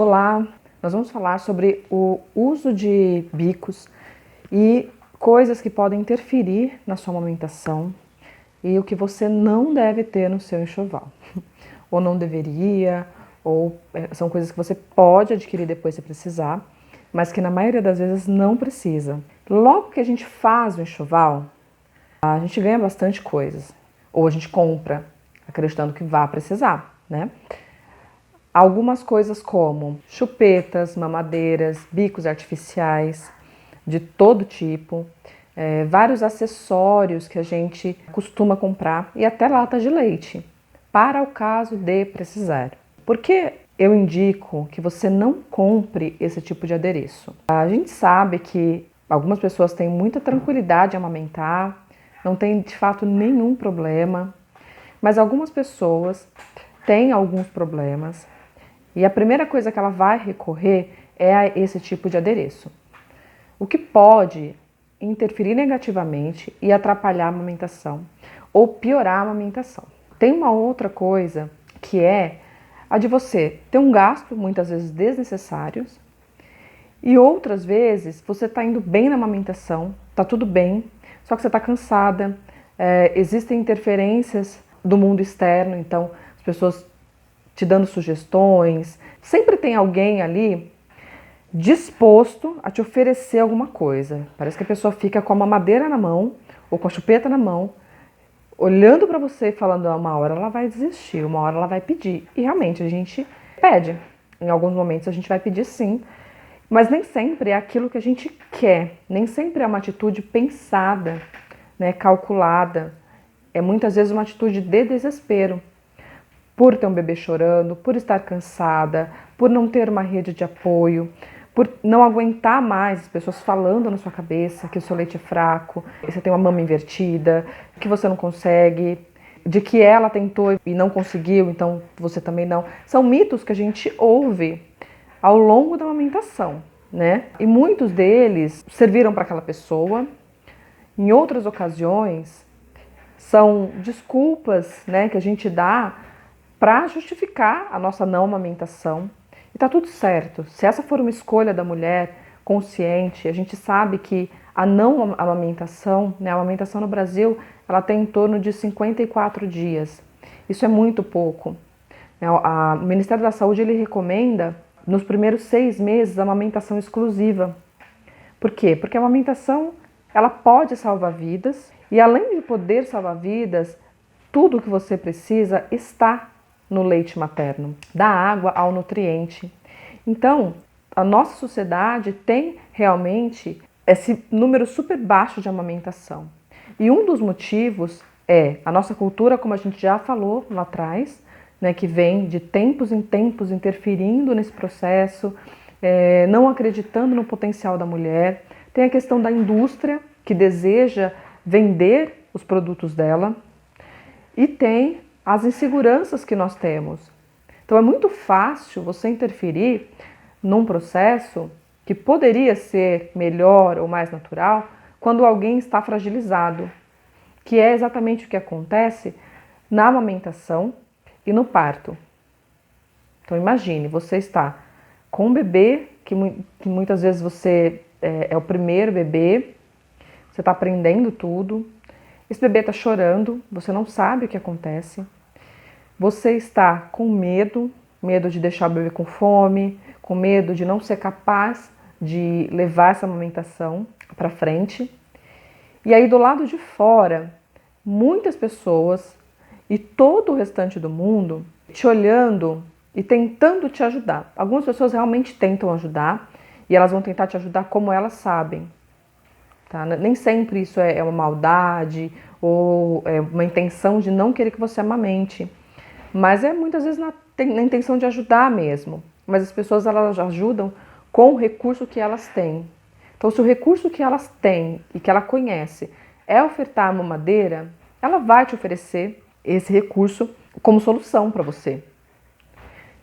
Olá, nós vamos falar sobre o uso de bicos e coisas que podem interferir na sua amamentação e o que você não deve ter no seu enxoval. Ou não deveria, ou são coisas que você pode adquirir depois se precisar, mas que na maioria das vezes não precisa. Logo que a gente faz o enxoval, a gente ganha bastante coisas. Ou a gente compra, acreditando que vai precisar, né? Algumas coisas como chupetas, mamadeiras, bicos artificiais de todo tipo, vários acessórios que a gente costuma comprar e até latas de leite, para o caso de precisar. Por que eu indico que você não compre esse tipo de adereço? A gente sabe que algumas pessoas têm muita tranquilidade em amamentar, não tem de fato nenhum problema, mas algumas pessoas têm alguns problemas. E a primeira coisa que ela vai recorrer é a esse tipo de adereço, o que pode interferir negativamente e atrapalhar a amamentação ou piorar a amamentação. Tem uma outra coisa que é a de você ter um gasto muitas vezes desnecessário e outras vezes você está indo bem na amamentação, está tudo bem, só que você está cansada, existem interferências do mundo externo, então as pessoas te dando sugestões, sempre tem alguém ali disposto a te oferecer alguma coisa. Parece que a pessoa fica com a mamadeira na mão ou com a chupeta na mão, olhando para você e falando, uma hora ela vai desistir, uma hora ela vai pedir. E realmente a gente pede. Em alguns momentos a gente vai pedir sim, mas nem sempre é aquilo que a gente quer, nem sempre é uma atitude pensada, né, calculada. É muitas vezes uma atitude de desespero. Por ter um bebê chorando, por estar cansada, por não ter uma rede de apoio, por não aguentar mais as pessoas falando na sua cabeça que o seu leite é fraco, que você tem uma mama invertida, que você não consegue, de que ela tentou e não conseguiu, então você também não. São mitos que a gente ouve ao longo da amamentação, né? E muitos deles serviram para aquela pessoa. Em outras ocasiões, são desculpas, né, que a gente dá para justificar a nossa não amamentação. E tá tudo certo. Se essa for uma escolha da mulher consciente, a gente sabe que a não amamentação, né, a amamentação no Brasil, ela tem em torno de 54 dias. Isso é muito pouco. O Ministério da Saúde ele recomenda, nos primeiros 6 meses, a amamentação exclusiva. Por quê? Porque a amamentação ela pode salvar vidas e, além de poder salvar vidas, tudo o que você precisa está no leite materno, da água ao nutriente. Então, a nossa sociedade tem realmente esse número super baixo de amamentação. E um dos motivos é a nossa cultura, como a gente já falou lá atrás, né, que vem de tempos em tempos interferindo nesse processo, não acreditando no potencial da mulher. Tem a questão da indústria, que deseja vender os produtos dela, e tem as inseguranças que nós temos. Então é muito fácil você interferir num processo que poderia ser melhor ou mais natural quando alguém está fragilizado, que é exatamente o que acontece na amamentação e no parto. Então imagine, você está com um bebê que muitas vezes você é o primeiro bebê, você está aprendendo tudo, esse bebê está chorando, você não sabe o que acontece, você está com medo de deixar o bebê com fome, com medo de não ser capaz de levar essa amamentação para frente. E aí do lado de fora, muitas pessoas e todo o restante do mundo te olhando e tentando te ajudar. Algumas pessoas realmente tentam ajudar e elas vão tentar te ajudar como elas sabem. Tá? Nem sempre isso é uma maldade ou é uma intenção de não querer que você amamente, mas é muitas vezes na intenção de ajudar mesmo. Mas as pessoas elas ajudam com o recurso que elas têm. Então, se o recurso que elas têm e que ela conhece é ofertar a mamadeira, ela vai te oferecer esse recurso como solução para você.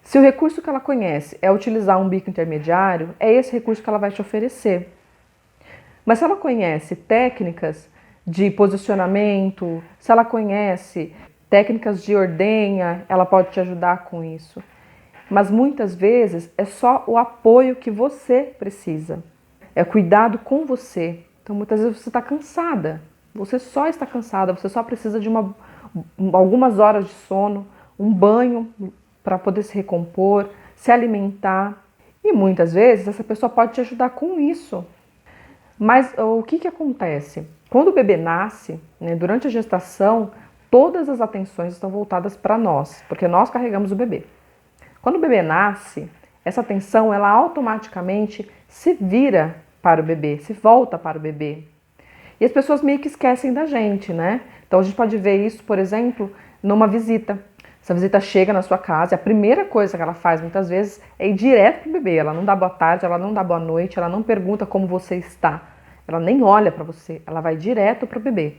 Se o recurso que ela conhece é utilizar um bico intermediário, é esse recurso que ela vai te oferecer. Mas se ela conhece técnicas de posicionamento, se ela conhece técnicas de ordenha, ela pode te ajudar com isso. Mas muitas vezes é só o apoio que você precisa. É cuidado com você. Então muitas vezes você está cansada. Você só está cansada, você só precisa de algumas horas de sono, um banho para poder se recompor, se alimentar. E muitas vezes essa pessoa pode te ajudar com isso. Mas o que acontece? Quando o bebê nasce, né, durante a gestação, todas as atenções estão voltadas para nós, porque nós carregamos o bebê. Quando o bebê nasce, essa atenção ela automaticamente se vira para o bebê, se volta para o bebê. E as pessoas meio que esquecem da gente, né? Então a gente pode ver isso, por exemplo, numa visita. Essa visita chega na sua casa e a primeira coisa que ela faz muitas vezes é ir direto pro bebê. Ela não dá boa tarde, ela não dá boa noite, ela não pergunta como você está. Ela nem olha para você, ela vai direto pro bebê.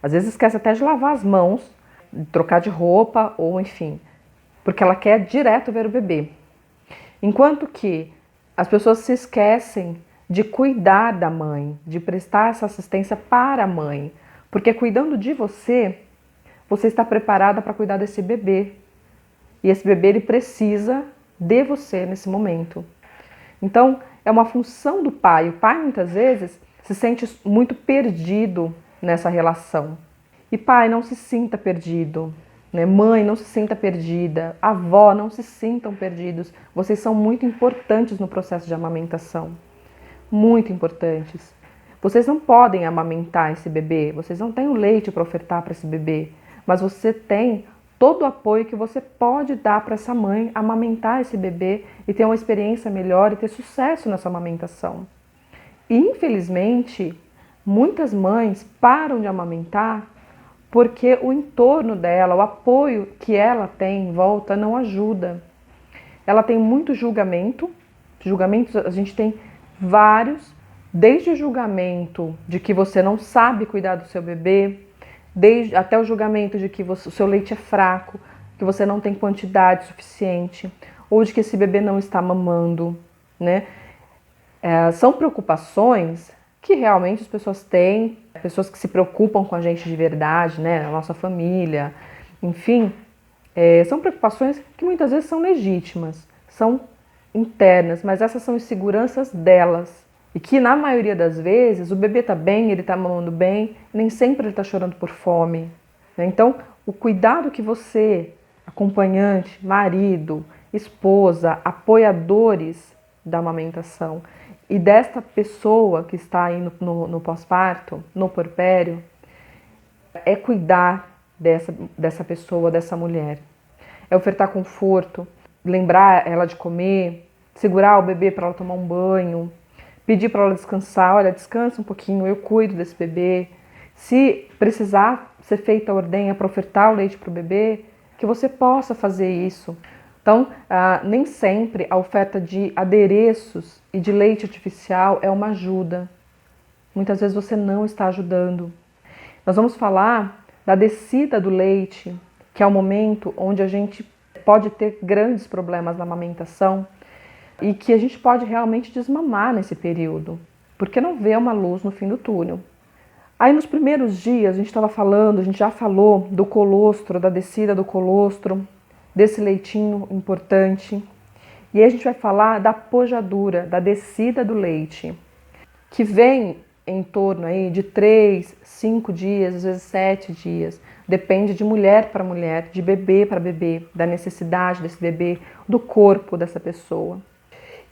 Às vezes esquece até de lavar as mãos, de trocar de roupa ou enfim, porque ela quer direto ver o bebê. Enquanto que as pessoas se esquecem de cuidar da mãe, de prestar essa assistência para a mãe, porque cuidando de você, você está preparada para cuidar desse bebê. E esse bebê ele precisa de você nesse momento. Então, é uma função do pai. O pai muitas vezes se sente muito perdido nessa relação. E pai, não se sinta perdido, né? Mãe, não se sinta perdida. Avó, não se sintam perdidos. Vocês são muito importantes no processo de amamentação. Muito importantes. Vocês não podem amamentar esse bebê, vocês não têm o leite para ofertar para esse bebê, mas você tem todo o apoio que você pode dar para essa mãe amamentar esse bebê e ter uma experiência melhor e ter sucesso nessa amamentação. E, infelizmente, muitas mães param de amamentar porque o entorno dela, o apoio que ela tem em volta não ajuda. Ela tem muito julgamento, julgamentos a gente tem vários, desde o julgamento de que você não sabe cuidar do seu bebê, até o julgamento de que o seu leite é fraco, que você não tem quantidade suficiente, ou de que esse bebê não está mamando, né? São preocupações que realmente as pessoas têm, pessoas que se preocupam com a gente de verdade, né? A nossa família, enfim, são preocupações que muitas vezes são legítimas, são internas, mas essas são inseguranças delas. E que na maioria das vezes o bebê está bem, ele está mamando bem, nem sempre ele está chorando por fome. Então, o cuidado que você, acompanhante, marido, esposa, apoiadores da amamentação e desta pessoa que está aí no pós-parto, no puerpério, é cuidar dessa pessoa, dessa mulher. É ofertar conforto, lembrar ela de comer, segurar o bebê para ela tomar um banho, pedir para ela descansar, olha, descansa um pouquinho, eu cuido desse bebê. Se precisar ser feita a ordenha para ofertar o leite para o bebê, que você possa fazer isso. Então, nem sempre a oferta de adereços e de leite artificial é uma ajuda. Muitas vezes você não está ajudando. Nós vamos falar da descida do leite, que é o momento onde a gente pode ter grandes problemas na amamentação e que a gente pode realmente desmamar nesse período, porque não vê uma luz no fim do túnel. Aí nos primeiros dias a gente já falou do colostro, da descida do colostro, desse leitinho importante. E aí a gente vai falar da pojadura, da descida do leite, que vem em torno aí de 3, 5 dias, às vezes 7 dias. Depende de mulher para mulher, de bebê para bebê, da necessidade desse bebê, do corpo dessa pessoa.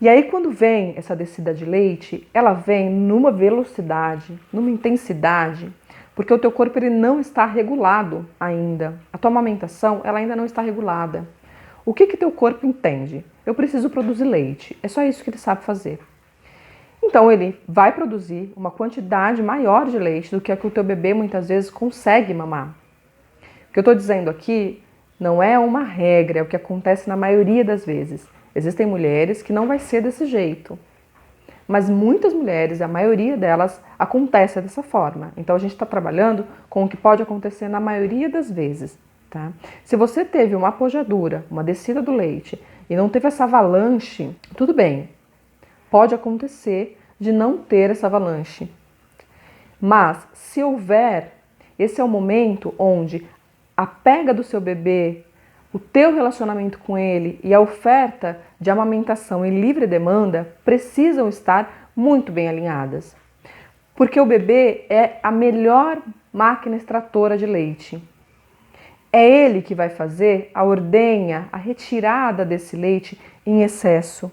E aí quando vem essa descida de leite, ela vem numa velocidade, numa intensidade, porque o teu corpo ele não está regulado ainda. A tua amamentação ela ainda não está regulada. O que teu corpo entende? Eu preciso produzir leite. É só isso que ele sabe fazer. Então ele vai produzir uma quantidade maior de leite do que a que o teu bebê muitas vezes consegue mamar. O que eu estou dizendo aqui não é uma regra, é o que acontece na maioria das vezes. Existem mulheres que não vai ser desse jeito, mas muitas mulheres, a maioria delas, acontece dessa forma. Então a gente está trabalhando com o que pode acontecer na maioria das vezes. Tá? Se você teve uma pojadura, uma descida do leite e não teve essa avalanche, tudo bem, pode acontecer de não ter essa avalanche. Mas se houver, esse é o momento onde a pega do seu bebê o teu relacionamento com ele e a oferta de amamentação em livre demanda precisam estar muito bem alinhadas. Porque o bebê é a melhor máquina extratora de leite. É ele que vai fazer a ordenha, a retirada desse leite em excesso,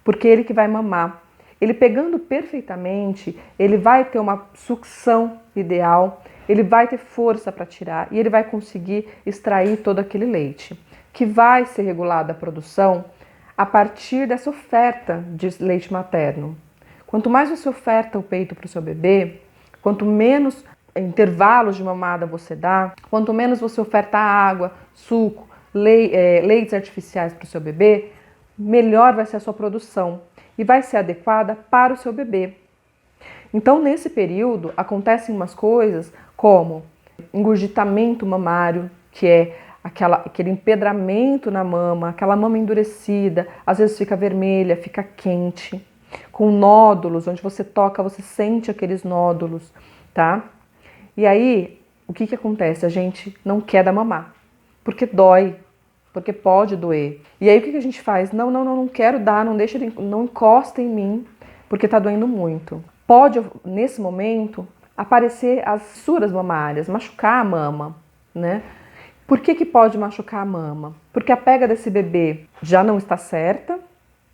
porque é ele que vai mamar. Ele pegando perfeitamente, ele vai ter uma sucção ideal, ele vai ter força para tirar e ele vai conseguir extrair todo aquele leite, que vai ser regulada a produção a partir dessa oferta de leite materno. Quanto mais você oferta o peito para o seu bebê, quanto menos intervalos de mamada você dá, quanto menos você oferta água, suco, leites artificiais para o seu bebê, melhor vai ser a sua produção e vai ser adequada para o seu bebê. Então, nesse período, acontecem umas coisas como engurgitamento mamário, que é aquele empedramento na mama, aquela mama endurecida, às vezes fica vermelha, fica quente, com nódulos, onde você toca, você sente aqueles nódulos, tá? E aí, o que acontece? A gente não quer dar mamar, porque dói, porque pode doer. E aí, o que a gente faz? Não quero dar, não encosta em mim, porque tá doendo muito. Pode, nesse momento, aparecer as fissuras mamárias, machucar a mama, né? Por que pode machucar a mama? Porque a pega desse bebê já não está certa,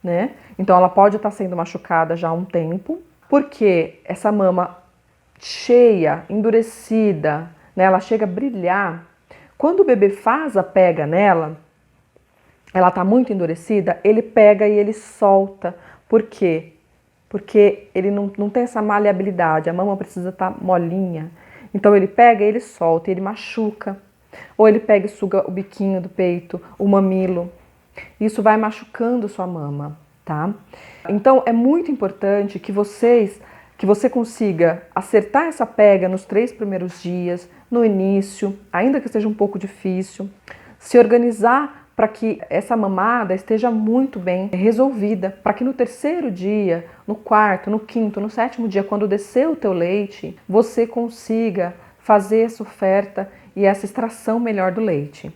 né? Então ela pode estar sendo machucada já há um tempo, porque essa mama cheia, endurecida, né? Ela chega a brilhar. Quando o bebê faz a pega nela, ela está muito endurecida, ele pega e ele solta. Por quê? Porque ele não tem essa maleabilidade, a mama precisa estar molinha. Então ele pega e ele solta, e ele machuca. Ou ele pega e suga o biquinho do peito, o mamilo. Isso vai machucando sua mama, tá? Então é muito importante que você consiga acertar essa pega nos 3 primeiros dias, no início, ainda que seja um pouco difícil, se organizar para que essa mamada esteja muito bem resolvida, para que no 3º dia, no 4º, no 5º, no 7º dia, quando descer o teu leite, você consiga fazer essa oferta e essa extração melhor do leite.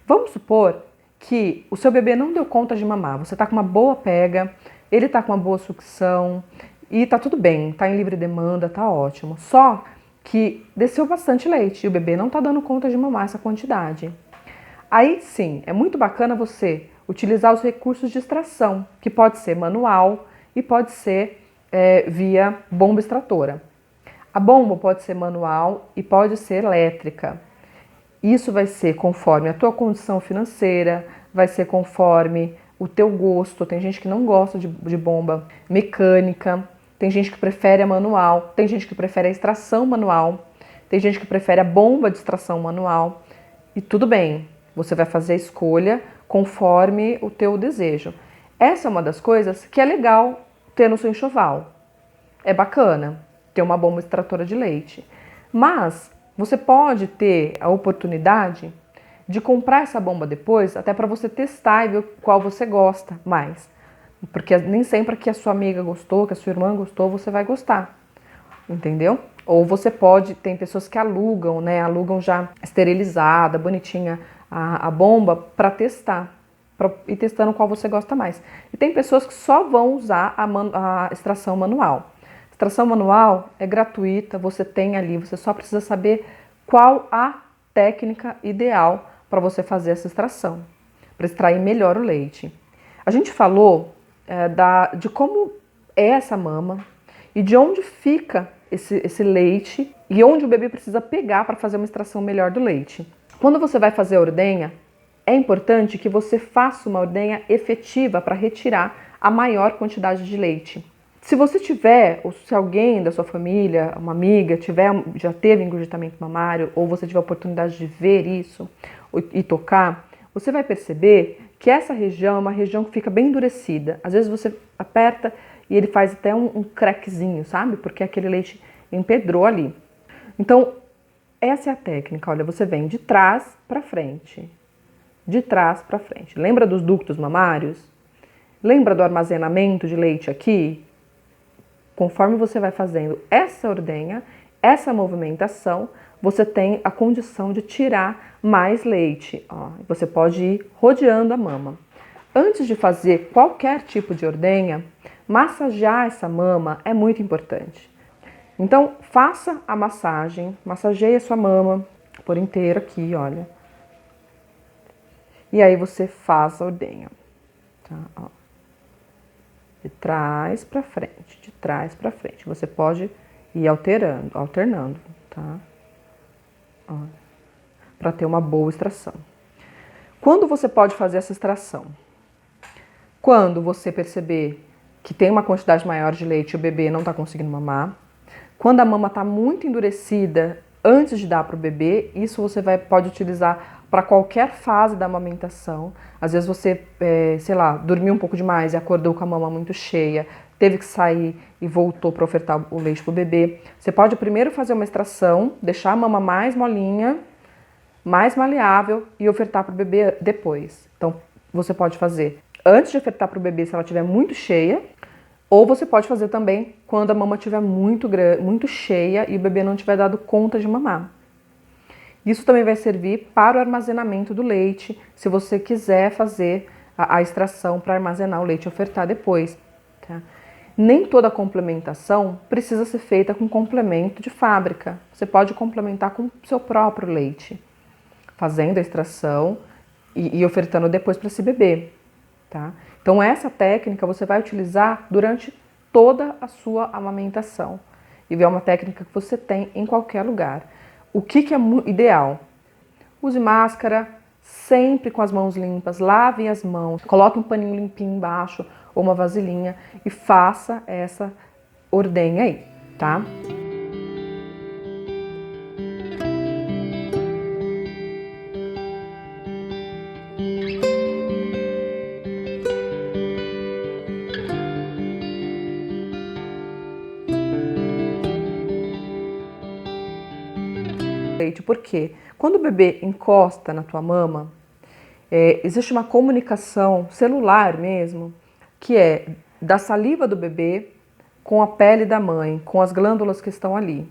Vamos supor que o seu bebê não deu conta de mamar, você está com uma boa pega, ele está com uma boa sucção e está tudo bem, está em livre demanda, está ótimo. Só que desceu bastante leite e o bebê não está dando conta de mamar essa quantidade. Aí sim, é muito bacana você utilizar os recursos de extração, que pode ser manual e pode ser via bomba extratora. A bomba pode ser manual e pode ser elétrica. Isso vai ser conforme a tua condição financeira, vai ser conforme o teu gosto. Tem gente que não gosta de bomba mecânica, tem gente que prefere a manual, tem gente que prefere a extração manual, tem gente que prefere a bomba de extração manual. E tudo bem, você vai fazer a escolha conforme o teu desejo. Essa é uma das coisas que é legal ter no seu enxoval. É bacana ter uma bomba extratora de leite. Mas você pode ter a oportunidade de comprar essa bomba depois, até para você testar e ver qual você gosta mais. Porque nem sempre que a sua amiga gostou, que a sua irmã gostou, você vai gostar. Entendeu? Ou você pode, tem pessoas que alugam, né? Alugam já esterilizada, bonitinha a bomba para testar. Pra ir testando qual você gosta mais. E tem pessoas que só vão usar a extração manual. Extração manual é gratuita, você tem ali, você só precisa saber qual a técnica ideal para você fazer essa extração, para extrair melhor o leite. A gente falou de como é essa mama e de onde fica esse leite e onde o bebê precisa pegar para fazer uma extração melhor do leite. Quando você vai fazer a ordenha, é importante que você faça uma ordenha efetiva para retirar a maior quantidade de leite. Se você tiver, ou se alguém da sua família, uma amiga, já teve engurgitamento mamário, ou você tiver a oportunidade de ver isso e tocar, você vai perceber que essa região é uma região que fica bem endurecida. Às vezes você aperta e ele faz até um craquezinho, sabe? Porque aquele leite empedrou ali. Então, essa é a técnica. Olha, você vem de trás para frente. De trás para frente. Lembra dos ductos mamários? Lembra do armazenamento de leite aqui? Conforme você vai fazendo essa ordenha, essa movimentação, você tem a condição de tirar mais leite. Ó, você pode ir rodeando a mama. Antes de fazer qualquer tipo de ordenha, massagear essa mama é muito importante. Então, faça a massagem, massageie a sua mama por inteiro aqui, olha. E aí você faz a ordenha, tá? Ó. De trás para frente, de trás para frente. Você pode ir alternando, tá? Para ter uma boa extração. Quando você pode fazer essa extração? Quando você perceber que tem uma quantidade maior de leite e o bebê não está conseguindo mamar. Quando a mama está muito endurecida, antes de dar para o bebê, isso você pode utilizar para qualquer fase da amamentação. Às vezes você, sei lá, dormiu um pouco demais e acordou com a mama muito cheia, teve que sair e voltou para ofertar o leite para o bebê. Você pode primeiro fazer uma extração, deixar a mama mais molinha, mais maleável e ofertar para o bebê depois. Então, você pode fazer antes de ofertar para o bebê se ela estiver muito cheia, ou você pode fazer também quando a mama estiver muito cheia e o bebê não tiver dado conta de mamar. Isso também vai servir para o armazenamento do leite, se você quiser fazer a extração para armazenar o leite e ofertar depois. Tá? Nem toda complementação precisa ser feita com complemento de fábrica. Você pode complementar com o seu próprio leite, fazendo a extração e ofertando depois para esse bebê. Tá? Então essa técnica você vai utilizar durante toda a sua amamentação. E é uma técnica que você tem em qualquer lugar. O que é ideal? Use máscara, sempre com as mãos limpas, lave as mãos, coloque um paninho limpinho embaixo ou uma vasilhinha e faça essa ordenha aí, tá? Porque quando o bebê encosta na tua mama, existe uma comunicação celular mesmo, que é da saliva do bebê com a pele da mãe, com as glândulas que estão ali.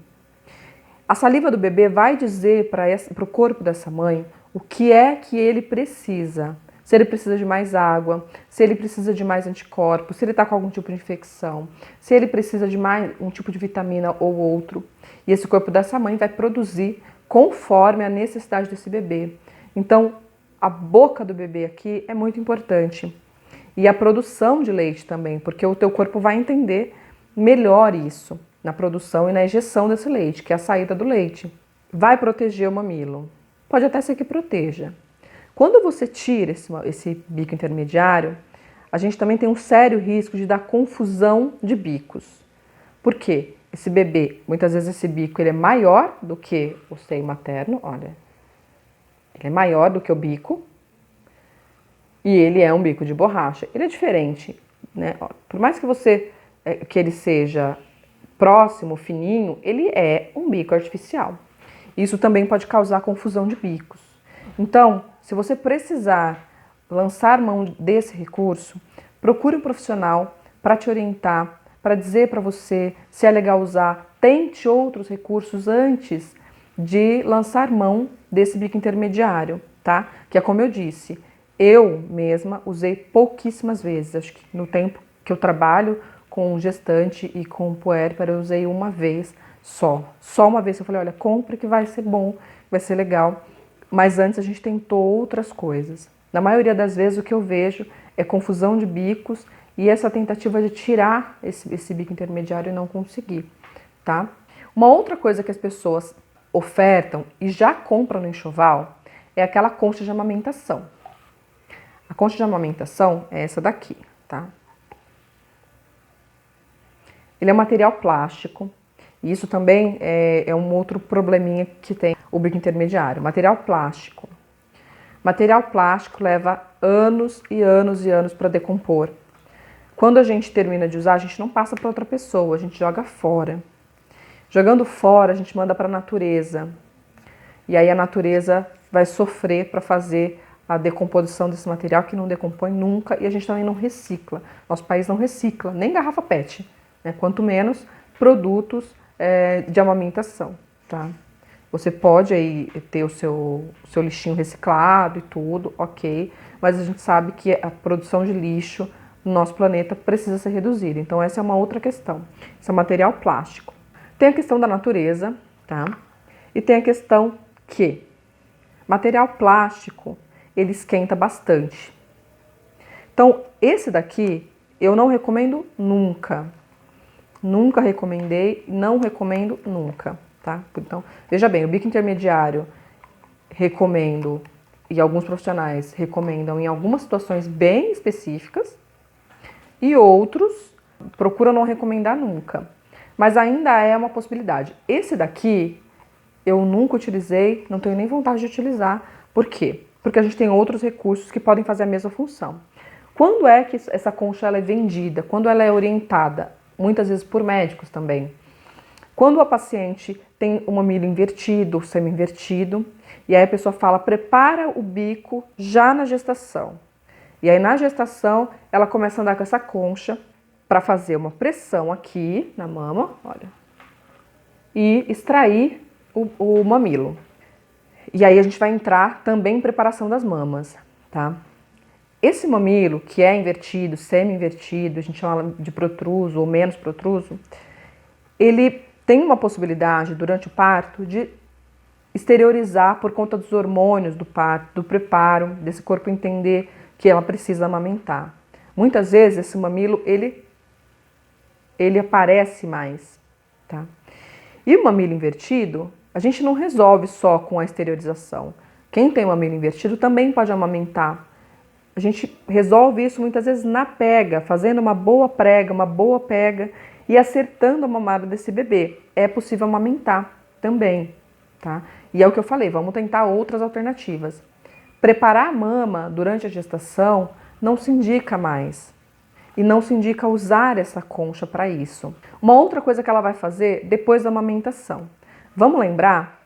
A saliva do bebê vai dizer para o corpo dessa mãe o que é que ele precisa. Se ele precisa de mais água, se ele precisa de mais anticorpos, se ele está com algum tipo de infecção, se ele precisa de mais um tipo de vitamina ou outro. E esse corpo dessa mãe vai produzir conforme a necessidade desse bebê. Então, a boca do bebê aqui é muito importante. E a produção de leite também, porque o teu corpo vai entender melhor isso na produção e na ejeção desse leite, que é a saída do leite. Vai proteger o mamilo. Pode até ser que proteja. Quando você tira esse bico intermediário, a gente também tem um sério risco de dar confusão de bicos. Por quê? Esse bebê, muitas vezes esse bico ele é maior do que o seio materno, olha. Ele é maior do que o bico e ele é um bico de borracha. Ele é diferente, né? Por mais que ele seja próximo, fininho, ele é um bico artificial. Isso também pode causar confusão de bicos. Então, se você precisar lançar mão desse recurso, procure um profissional para te orientar, para dizer para você se é legal usar. Tente outros recursos antes de lançar mão desse bico intermediário, tá? Que é como eu disse, eu mesma usei pouquíssimas vezes. Acho que no tempo que eu trabalho com gestante e com puérpera, eu usei uma vez só. Só uma vez eu falei, olha, compre que vai ser bom, vai ser legal. Mas antes a gente tentou outras coisas. Na maioria das vezes o que eu vejo é confusão de bicos e essa tentativa de tirar esse bico intermediário e não conseguir, tá? Uma outra coisa que as pessoas ofertam e já compram no enxoval é aquela concha de amamentação. A concha de amamentação é essa daqui, tá? Ele é um material plástico e isso também é um outro probleminha que tem o bico intermediário. Material plástico. Material plástico leva anos e anos e anos para decompor. Quando a gente termina de usar, a gente não passa para outra pessoa, a gente joga fora. Jogando fora, a gente manda para a natureza. E aí a natureza vai sofrer para fazer a decomposição desse material que não decompõe nunca e a gente também não recicla. Nosso país não recicla, nem garrafa PET, né? Quanto menos produtos de amamentação, tá? Você pode aí ter o seu lixinho reciclado e tudo, ok, mas a gente sabe que a produção de lixo no nosso planeta precisa ser reduzida. Então essa é uma outra questão. Isso é material plástico. Tem a questão da natureza, tá? E tem a questão que material plástico, ele esquenta bastante. Então, esse daqui eu não recomendo nunca. Nunca recomendei, não recomendo nunca, tá? Então, veja bem, o bico intermediário recomendo, e alguns profissionais recomendam em algumas situações bem específicas, e outros procuram não recomendar nunca. Mas ainda é uma possibilidade. Esse daqui eu nunca utilizei, não tenho nem vontade de utilizar. Por quê? Porque a gente tem outros recursos que podem fazer a mesma função. Quando é que essa concha ela é vendida? Quando ela é orientada? Muitas vezes por médicos também. Quando a paciente tem o mamilo invertido, semi-invertido, e aí a pessoa fala, prepara o bico já na gestação. E aí na gestação ela começa a andar com essa concha para fazer uma pressão aqui na mama, olha, e extrair o mamilo. E aí a gente vai entrar também em preparação das mamas, tá? Esse mamilo, que é invertido, semi-invertido, a gente chama de protruso ou menos protruso, ele tem uma possibilidade durante o parto de exteriorizar por conta dos hormônios do parto, do preparo, desse corpo entender que ela precisa amamentar. Muitas vezes esse mamilo, ele aparece mais, tá? E o mamilo invertido, a gente não resolve só com a exteriorização. Quem tem o mamilo invertido também pode amamentar. A gente resolve isso muitas vezes na pega, fazendo uma boa prega, uma boa pega e acertando a mamada desse bebê. É possível amamentar também, tá? E é o que eu falei, vamos tentar outras alternativas. Preparar a mama durante a gestação não se indica mais. E não se indica usar essa concha para isso. Uma outra coisa que ela vai fazer depois da amamentação. Vamos lembrar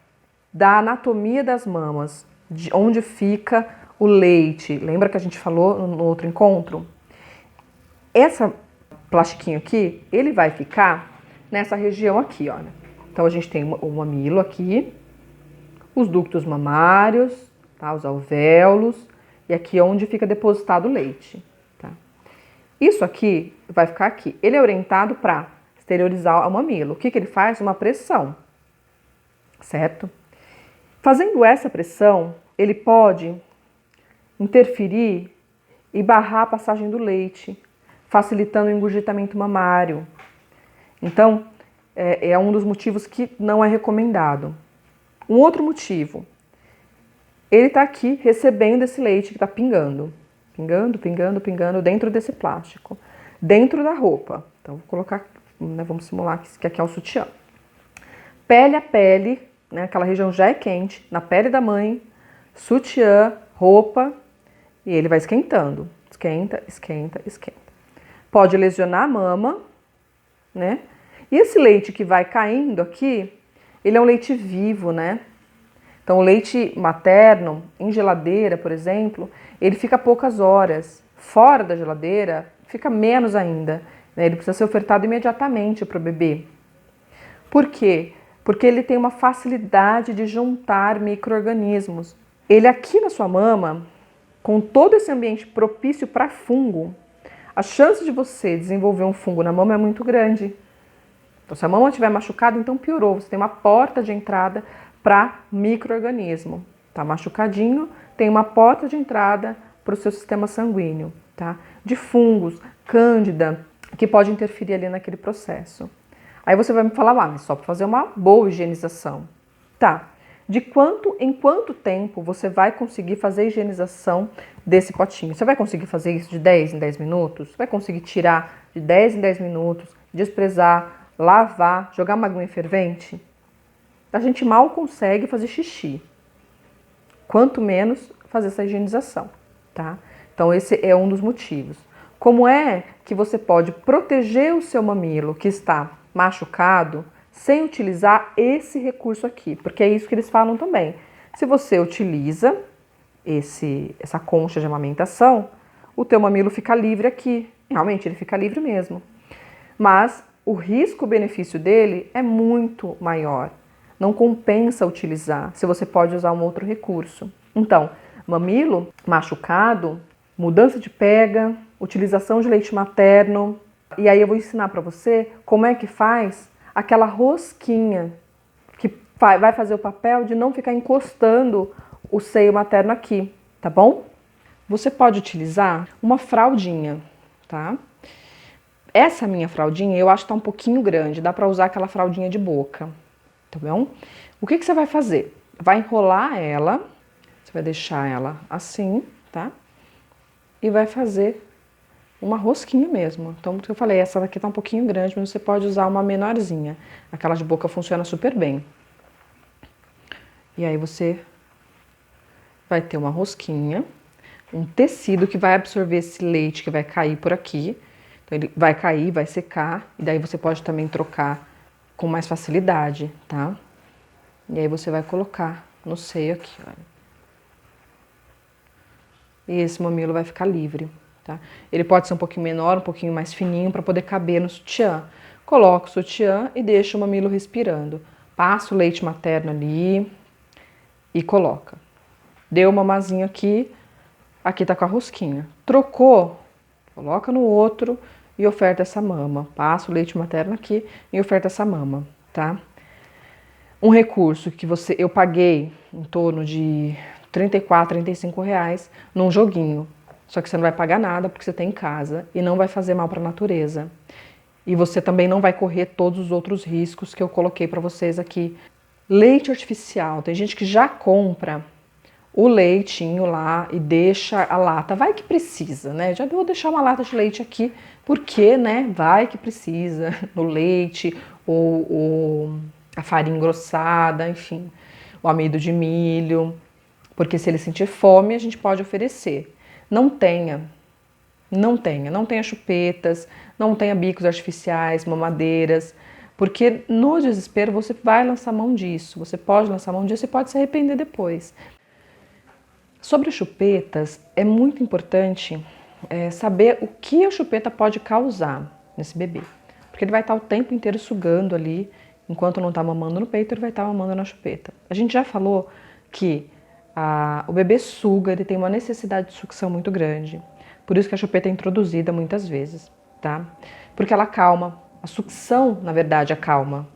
da anatomia das mamas, de onde fica o leite. Lembra que a gente falou no outro encontro? Esse plastiquinho aqui, ele vai ficar nessa região aqui, olha. Então a gente tem o mamilo aqui, os ductos mamários, tá? Os alvéolos, e aqui é onde fica depositado o leite. Tá? Isso aqui vai ficar aqui. Ele é orientado para exteriorizar o mamilo. O que ele faz? Uma pressão, certo? Fazendo essa pressão, ele pode interferir e barrar a passagem do leite, facilitando o engurgitamento mamário. Então, é um dos motivos que não é recomendado. Um outro motivo, ele está aqui recebendo esse leite que está pingando. Pingando, pingando, pingando dentro desse plástico. Dentro da roupa. Então, vou colocar, né, vamos simular que aqui é o sutiã. Pele a pele, né, aquela região já é quente, na pele da mãe, sutiã, roupa, e ele vai esquentando. Esquenta, esquenta, esquenta. Pode lesionar a mama, né? E esse leite que vai caindo aqui, ele é um leite vivo, né? Então, o leite materno, em geladeira, por exemplo, ele fica poucas horas. Fora da geladeira, fica menos ainda. Né? Ele precisa ser ofertado imediatamente para o bebê. Por quê? Porque ele tem uma facilidade de juntar micro-organismos. Ele aqui na sua mama, com todo esse ambiente propício para fungo, a chance de você desenvolver um fungo na mama é muito grande. Então, se a mama estiver machucada, então piorou. Você tem uma porta de entrada para micro-organismo. Tá machucadinho, tem uma porta de entrada para o seu sistema sanguíneo, tá? De fungos, cândida, que pode interferir ali naquele processo. Aí você vai me falar, mas só para fazer uma boa higienização. Tá. Em quanto tempo você vai conseguir fazer a higienização desse potinho? Você vai conseguir fazer isso de 10 em 10 minutos? Você vai conseguir tirar de 10 em 10 minutos, desprezar, lavar, jogar uma aguinha fervente? A gente mal consegue fazer xixi. Quanto menos fazer essa higienização, tá? Então esse é um dos motivos. Como é que você pode proteger o seu mamilo que está machucado sem utilizar esse recurso aqui? Porque é isso que eles falam também. Se você utiliza essa concha de amamentação, o teu mamilo fica livre aqui. Realmente ele fica livre mesmo. Mas o risco-benefício dele é muito maior. não compensa utilizar, se você pode usar um outro recurso. Então, mamilo machucado, mudança de pega, utilização de leite materno. E aí eu vou ensinar para você como é que faz aquela rosquinha que vai fazer o papel de não ficar encostando o seio materno aqui, tá bom? Você pode utilizar uma fraldinha, tá? Essa minha fraldinha eu acho que tá um pouquinho grande, dá para usar aquela fraldinha de boca, tá bom? O que você vai fazer? Vai enrolar ela, você vai deixar ela assim, tá? E vai fazer uma rosquinha mesmo. Então, como eu falei, essa daqui tá um pouquinho grande, mas você pode usar uma menorzinha. Aquela de boca funciona super bem. E aí você vai ter uma rosquinha, um tecido que vai absorver esse leite que vai cair por aqui. Então, ele vai cair, vai secar, e daí você pode também trocar com mais facilidade, tá? E aí você vai colocar no seio aqui, olha. E esse mamilo vai ficar livre, tá? Ele pode ser um pouquinho menor, um pouquinho mais fininho, para poder caber no sutiã. Coloca o sutiã e deixa o mamilo respirando. Passa o leite materno ali e coloca. Deu uma mamazinho aqui, aqui tá com a rosquinha. Trocou, coloca no outro e oferta essa mama. Passa o leite materno aqui e oferta essa mama, tá? Um recurso que eu paguei em torno de R$34, R$35 num joguinho. Só que você não vai pagar nada porque você tem em casa e não vai fazer mal para a natureza. E você também não vai correr todos os outros riscos que eu coloquei para vocês aqui. Leite artificial. Tem gente que já compra o leitinho lá e deixa a lata. Vai que precisa, né? Já vou deixar uma lata de leite aqui porque, né? Vai que precisa. No leite ou a farinha engrossada, enfim. O amido de milho. Porque se ele sentir fome, a gente pode oferecer. Não tenha chupetas, não tenha bicos artificiais, mamadeiras, porque no desespero você vai lançar mão disso, você pode lançar mão disso e pode se arrepender depois. Sobre chupetas, é muito importante saber o que a chupeta pode causar nesse bebê, porque ele vai estar o tempo inteiro sugando ali, enquanto não está mamando no peito, ele vai estar mamando na chupeta. A gente já falou que o bebê suga, ele tem uma necessidade de sucção muito grande. Por isso que a chupeta é introduzida muitas vezes, tá? Porque ela acalma. A sucção, na verdade, acalma.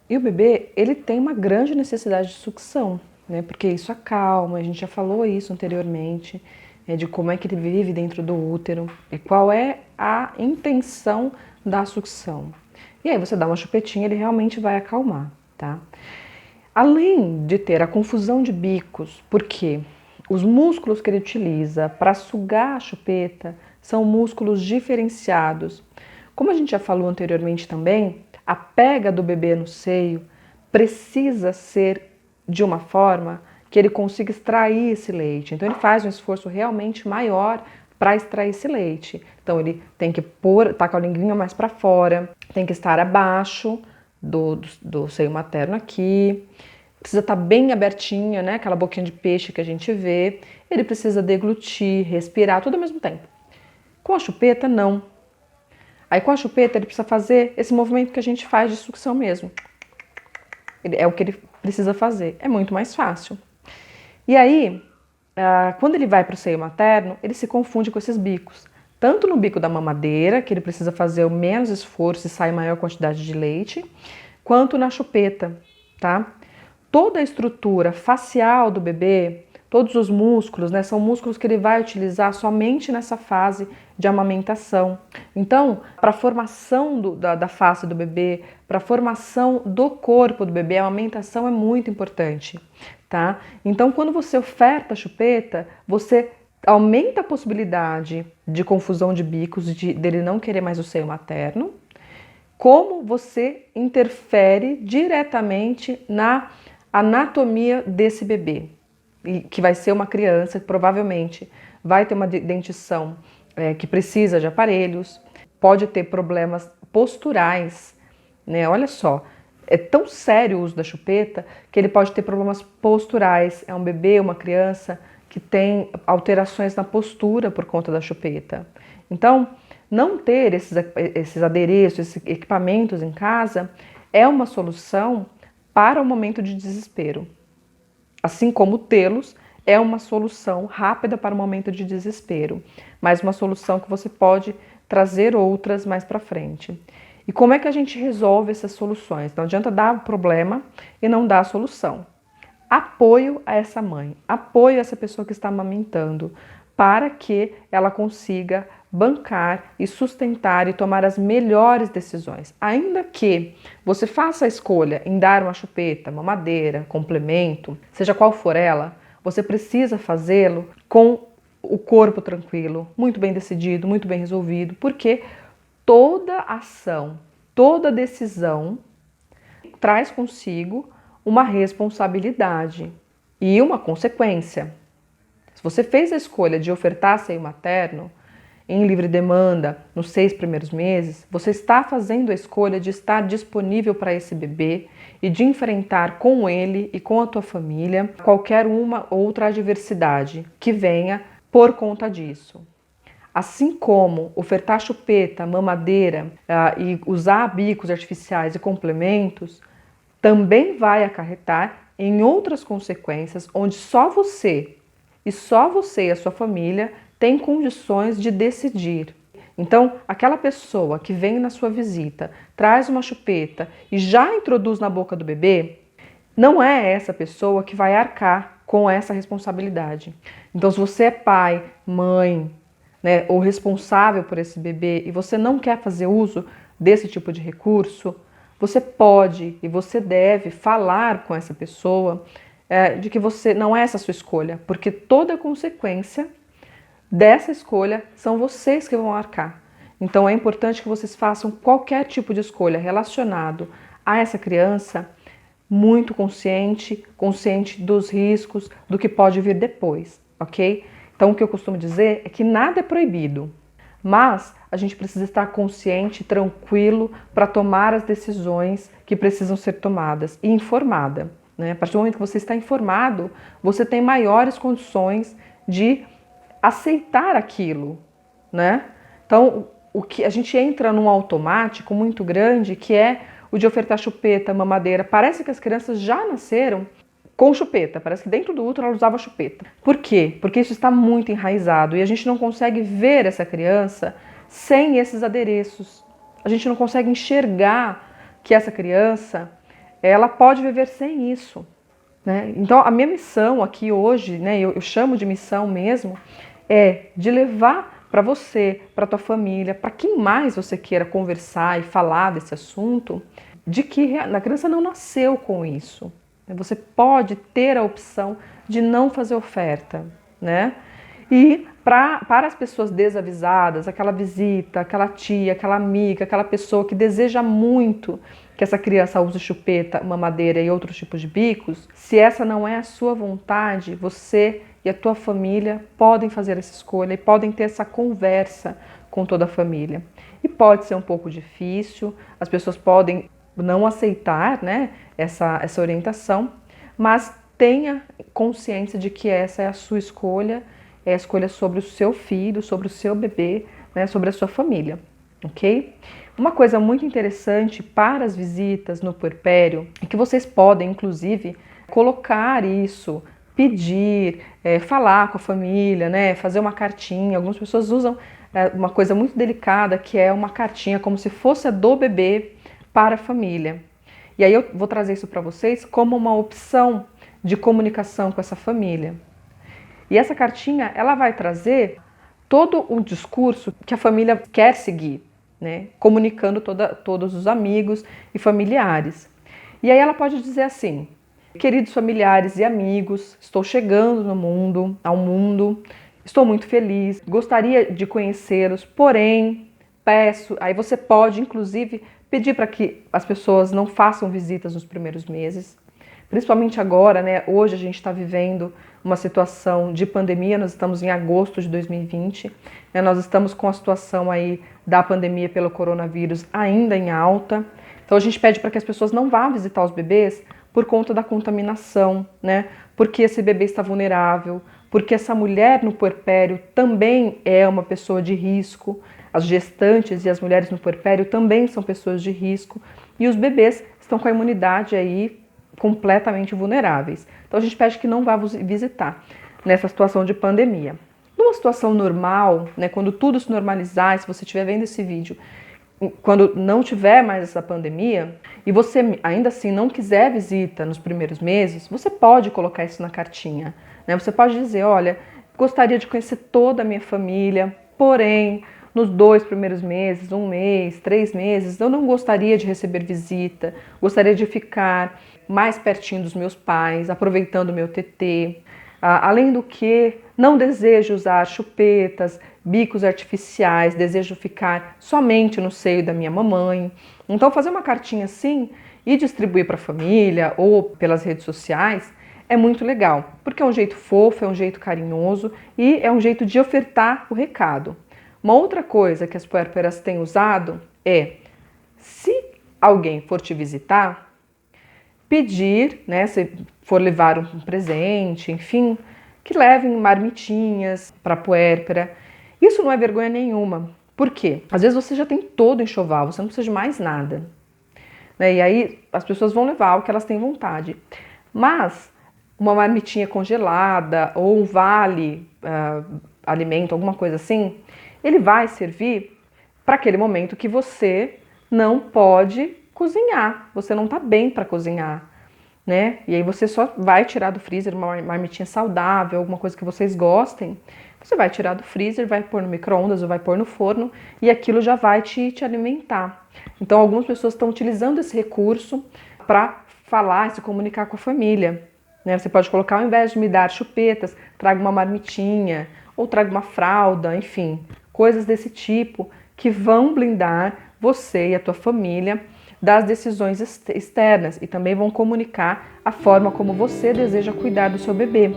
E o bebê, ele tem uma grande necessidade de sucção, né? Porque isso acalma, a gente já falou isso anteriormente, de como é que ele vive dentro do útero e qual é a intenção da sucção. E aí você dá uma chupetinha, ele realmente vai acalmar, tá? Além de ter a confusão de bicos, porque os músculos que ele utiliza para sugar a chupeta são músculos diferenciados. Como a gente já falou anteriormente também, a pega do bebê no seio precisa ser de uma forma que ele consiga extrair esse leite. Então ele faz um esforço realmente maior para extrair esse leite. Então ele tem que tá com a linguinha mais para fora, tem que estar abaixo do seio materno aqui, precisa estar bem abertinha, né? Aquela boquinha de peixe que a gente vê. Ele precisa deglutir, respirar, tudo ao mesmo tempo. Com a chupeta, não. Aí com a chupeta ele precisa fazer esse movimento que a gente faz de sucção mesmo. É o que ele precisa fazer. É muito mais fácil. E aí, quando ele vai para o seio materno, ele se confunde com esses bicos. Tanto no bico da mamadeira, que ele precisa fazer o menos esforço e sai maior quantidade de leite, quanto na chupeta, tá? Toda a estrutura facial do bebê, todos os músculos, né, são músculos que ele vai utilizar somente nessa fase de amamentação. Então, para a formação da face do bebê, para a formação do corpo do bebê, a amamentação é muito importante, tá? Então, quando você oferta a chupeta, você aumenta a possibilidade de confusão de bicos, dele não querer mais o seio materno, como você interfere diretamente na anatomia desse bebê, que vai ser uma criança que provavelmente vai ter uma dentição que precisa de aparelhos, pode ter problemas posturais, né? Olha só, é tão sério o uso da chupeta que ele pode ter problemas posturais. É um bebê, uma criança que tem alterações na postura por conta da chupeta. Então, não ter esses adereços, esses equipamentos em casa é uma solução para o momento de desespero. Assim como tê-los é uma solução rápida para o momento de desespero, mas uma solução que você pode trazer outras mais para frente. E como é que a gente resolve essas soluções? Não adianta dar o problema e não dar a solução. Apoio a essa mãe, apoio a essa pessoa que está amamentando, para que ela consiga bancar e sustentar e tomar as melhores decisões. Ainda que você faça a escolha em dar uma chupeta, mamadeira, complemento, seja qual for ela, você precisa fazê-lo com o corpo tranquilo, muito bem decidido, muito bem resolvido, porque toda ação, toda decisão traz consigo uma responsabilidade e uma consequência. Se você fez a escolha de ofertar seio materno em livre demanda nos 6 primeiros meses, você está fazendo a escolha de estar disponível para esse bebê e de enfrentar com ele e com a tua família qualquer uma outra adversidade que venha por conta disso. Assim como ofertar chupeta, mamadeira e usar bicos artificiais e complementos, também vai acarretar em outras consequências onde só você e a sua família têm condições de decidir. Então, aquela pessoa que vem na sua visita, traz uma chupeta e já introduz na boca do bebê, não é essa pessoa que vai arcar com essa responsabilidade. Então, se você é pai, mãe, né, ou responsável por esse bebê e você não quer fazer uso desse tipo de recurso, você pode e você deve falar com essa pessoa de que você não é essa a sua escolha, porque toda a consequência dessa escolha são vocês que vão arcar. Então é importante que vocês façam qualquer tipo de escolha relacionado a essa criança muito consciente dos riscos, do que pode vir depois, ok? Então o que eu costumo dizer é que nada é proibido, mas a gente precisa estar consciente, tranquilo para tomar as decisões que precisam ser tomadas e informada. Né? A partir do momento que você está informado, você tem maiores condições de aceitar aquilo. Né? Então, o que a gente entra num automático muito grande, que é o de ofertar chupeta, mamadeira. Parece que as crianças já nasceram com chupeta, parece que dentro do útero ela usava chupeta. Por quê? Porque isso está muito enraizado e a gente não consegue ver essa criança sem esses adereços. A gente não consegue enxergar que essa criança, ela pode viver sem isso. Né? Então a minha missão aqui hoje, né, eu chamo de missão mesmo, é de levar para você, para tua família, para quem mais você queira conversar e falar desse assunto, de que a criança não nasceu com isso. Você pode ter a opção de não fazer oferta, né? E para as pessoas desavisadas, aquela visita, aquela tia, aquela amiga, aquela pessoa que deseja muito que essa criança use chupeta, mamadeira e outros tipos de bicos, se essa não é a sua vontade, você e a tua família podem fazer essa escolha e podem ter essa conversa com toda a família. E pode ser um pouco difícil, as pessoas podem não aceitar, né, essa orientação, mas tenha consciência de que essa é a sua escolha, é a escolha sobre o seu filho, sobre o seu bebê, né, sobre a sua família, ok? Uma coisa muito interessante para as visitas no puerpério é que vocês podem, inclusive, colocar isso, pedir, falar com a família, né, fazer uma cartinha. Algumas pessoas usam uma coisa muito delicada, que é uma cartinha como se fosse a do bebê para a família. E aí eu vou trazer isso para vocês como uma opção de comunicação com essa família. E essa cartinha, ela vai trazer todo um discurso que a família quer seguir, né? Comunicando todos os amigos e familiares. E aí ela pode dizer assim: queridos familiares e amigos, estou chegando ao mundo, estou muito feliz, gostaria de conhecê-los, porém, peço, aí você pode, inclusive, pedir para que as pessoas não façam visitas nos primeiros meses, principalmente agora, né? Hoje a gente está vivendo uma situação de pandemia, nós estamos em agosto de 2020, né? Nós estamos com a situação aí da pandemia pelo coronavírus ainda em alta, então a gente pede para que as pessoas não vá visitar os bebês por conta da contaminação, né? Porque esse bebê está vulnerável, porque essa mulher no puerpério também é uma pessoa de risco, as gestantes e as mulheres no puerpério também são pessoas de risco, e os bebês estão com a imunidade aí completamente vulneráveis. Então a gente pede que não vá visitar nessa situação de pandemia. Numa situação normal, né, quando tudo se normalizar, se você estiver vendo esse vídeo, quando não tiver mais essa pandemia, e você ainda assim não quiser visita nos primeiros meses, você pode colocar isso na cartinha, né? Você pode dizer, olha, gostaria de conhecer toda a minha família, porém, nos 2 primeiros meses, 1 mês, 3 meses, eu não gostaria de receber visita, gostaria de ficar mais pertinho dos meus pais, aproveitando o meu TT. Além do que, não desejo usar chupetas, bicos artificiais, desejo ficar somente no seio da minha mamãe. Então, fazer uma cartinha assim e distribuir para a família ou pelas redes sociais é muito legal, porque é um jeito fofo, é um jeito carinhoso e é um jeito de ofertar o recado. Uma outra coisa que as puérperas têm usado é, se alguém for te visitar, pedir, né, se for levar um presente, enfim, que levem marmitinhas para a puérpera. Isso não é vergonha nenhuma. Por quê? Às vezes você já tem todo o enxoval, você não precisa de mais nada, né? E aí as pessoas vão levar o que elas têm vontade. Mas uma marmitinha congelada ou um vale alimento, alguma coisa assim, ele vai servir para aquele momento que você não pode cozinhar, você não está bem para cozinhar, né? E aí você só vai tirar do freezer uma marmitinha saudável, alguma coisa que vocês gostem, você vai tirar do freezer, vai pôr no micro-ondas ou vai pôr no forno e aquilo já vai te alimentar. Então algumas pessoas estão utilizando esse recurso para falar e se comunicar com a família, né? Você pode colocar, ao invés de me dar chupetas, traga uma marmitinha ou traga uma fralda, enfim, coisas desse tipo que vão blindar você e a tua família das decisões externas e também vão comunicar a forma como você deseja cuidar do seu bebê.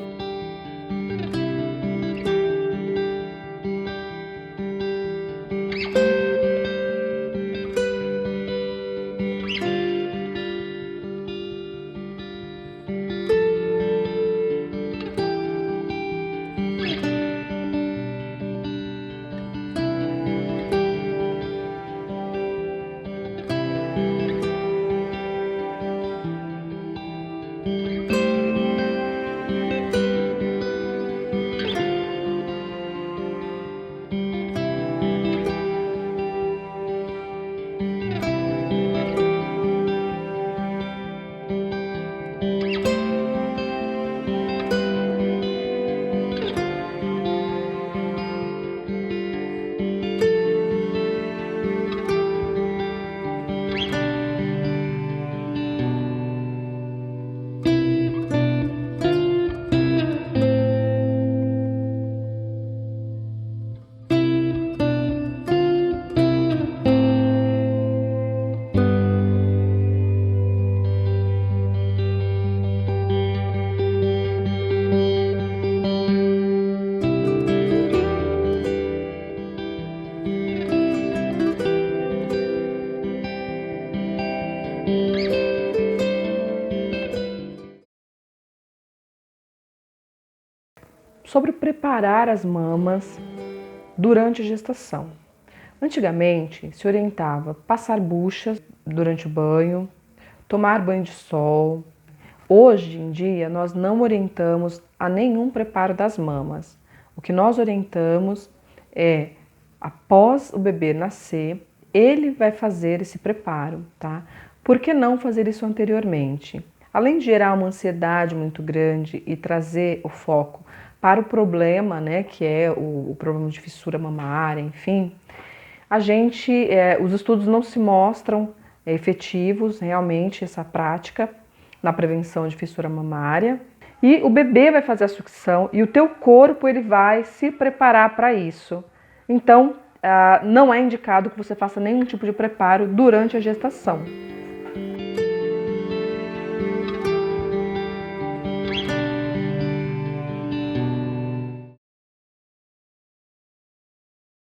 Sobre preparar as mamas durante a gestação. Antigamente se orientava passar buchas durante o banho, tomar banho de sol. Hoje em dia nós não orientamos a nenhum preparo das mamas. O que nós orientamos é, após o bebê nascer, ele vai fazer esse preparo, tá? Por que não fazer isso anteriormente? Além de gerar uma ansiedade muito grande e trazer o foco para o problema, né, que é o problema de fissura mamária, enfim, os estudos não se mostram efetivos realmente essa prática na prevenção de fissura mamária. E o bebê vai fazer a sucção e o teu corpo ele vai se preparar para isso. Então, não é indicado que você faça nenhum tipo de preparo durante a gestação.